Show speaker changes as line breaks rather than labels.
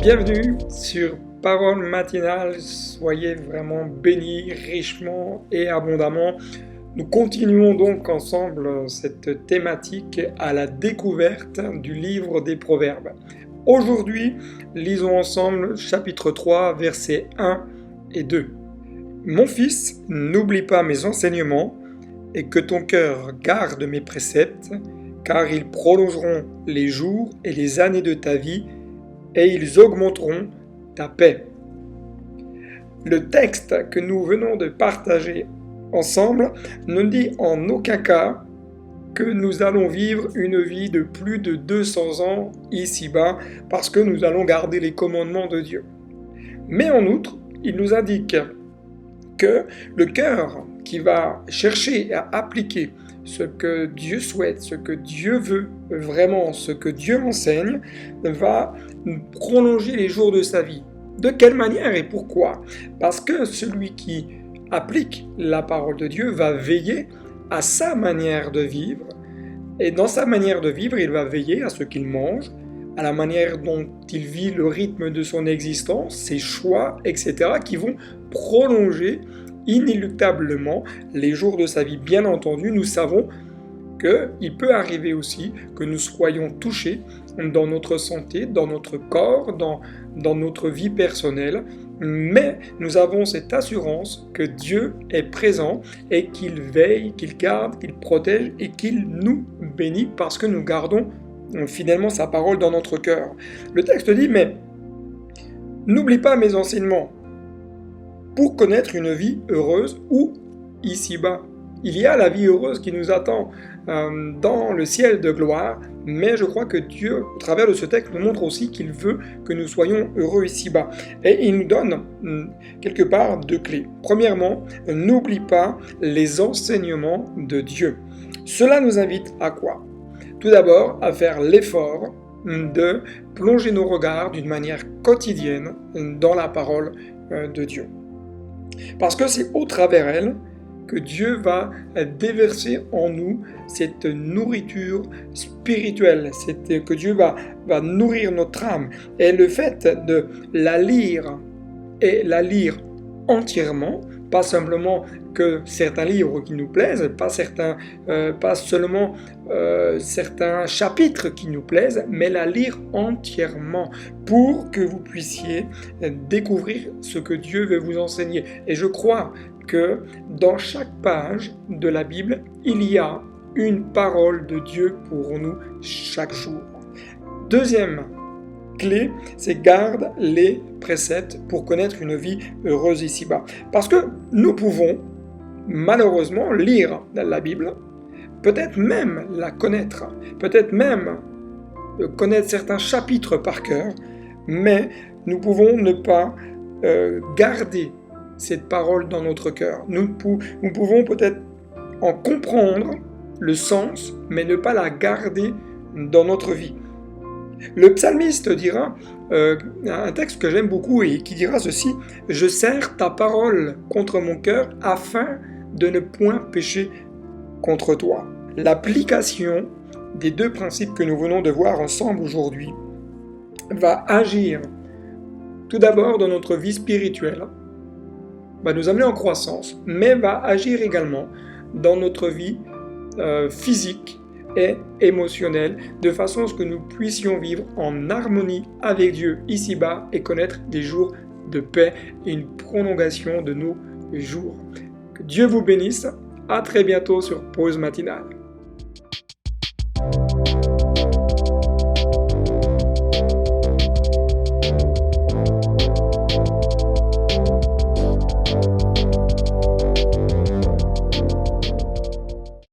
Bienvenue sur Parole matinale, soyez vraiment bénis richement et abondamment. Nous continuons donc ensemble cette thématique à la découverte du livre des Proverbes. Aujourd'hui, lisons ensemble chapitre 3, versets 1 et 2. Mon fils, n'oublie pas mes enseignements et que ton cœur garde mes préceptes, car ils prolongeront les jours et les années de ta vie et ils augmenteront ta paix. Le texte que nous venons de partager ensemble ne dit en aucun cas que nous allons vivre une vie de plus de 200 ans ici-bas parce que nous allons garder les commandements de Dieu. Mais en outre, il nous indique que le cœur qui va chercher à appliquer ce que Dieu souhaite, ce que Dieu veut vraiment, ce que Dieu enseigne, va prolonger les jours de sa vie. De quelle manière et pourquoi ? Parce que celui qui applique la parole de Dieu va veiller à sa manière de vivre, et dans sa manière de vivre, il va veiller à ce qu'il mange, à la manière dont il vit le rythme de son existence, ses choix, etc., qui vont prolonger inéluctablement les jours de sa vie. Bien entendu, nous savons qu'il peut arriver aussi que nous soyons touchés dans notre santé, dans notre corps, dans notre vie personnelle, mais nous avons cette assurance que Dieu est présent et qu'il veille, qu'il garde, qu'il protège et qu'il nous bénit parce que nous gardons fidèlement sa parole dans notre cœur. Le texte dit, mais n'oublie pas mes enseignements pour connaître une vie heureuse ou ici-bas. Il y a la vie heureuse qui nous attend dans le ciel de gloire, mais je crois que Dieu, au travers de ce texte, nous montre aussi qu'il veut que nous soyons heureux ici-bas. Et il nous donne quelque part deux clés. Premièrement, n'oublie pas les enseignements de Dieu. Cela nous invite à quoi ? Tout d'abord, à faire l'effort de plonger nos regards d'une manière quotidienne dans la parole de Dieu. Parce que c'est au travers elle que Dieu va déverser en nous cette nourriture spirituelle, que Dieu va nourrir notre âme. Et le fait de la lire et la lire entièrement, pas simplement que certains livres qui nous plaisent, pas seulement certains chapitres qui nous plaisent, mais la lire entièrement pour que vous puissiez découvrir ce que Dieu veut vous enseigner. Et je crois que dans chaque page de la Bible, il y a une parole de Dieu pour nous chaque jour. Deuxième clé, c'est garde les préceptes pour connaître une vie heureuse ici-bas. Parce que nous pouvons malheureusement lire la Bible, peut-être même la connaître, peut-être même connaître certains chapitres par cœur, mais nous pouvons ne pas garder cette parole dans notre cœur. Nous pouvons peut-être en comprendre le sens, mais ne pas la garder dans notre vie. Le psalmiste dira, un texte que j'aime beaucoup et qui dira ceci, « Je serre ta parole contre mon cœur afin de ne point pécher contre toi. » L'application des deux principes que nous venons de voir ensemble aujourd'hui va agir tout d'abord dans notre vie spirituelle, va nous amener en croissance, mais va agir également dans notre vie physique et émotionnelle, de façon à ce que nous puissions vivre en harmonie avec Dieu ici-bas et connaître des jours de paix et une prolongation de nos jours. Que Dieu vous bénisse, à très bientôt sur Pause Matinale.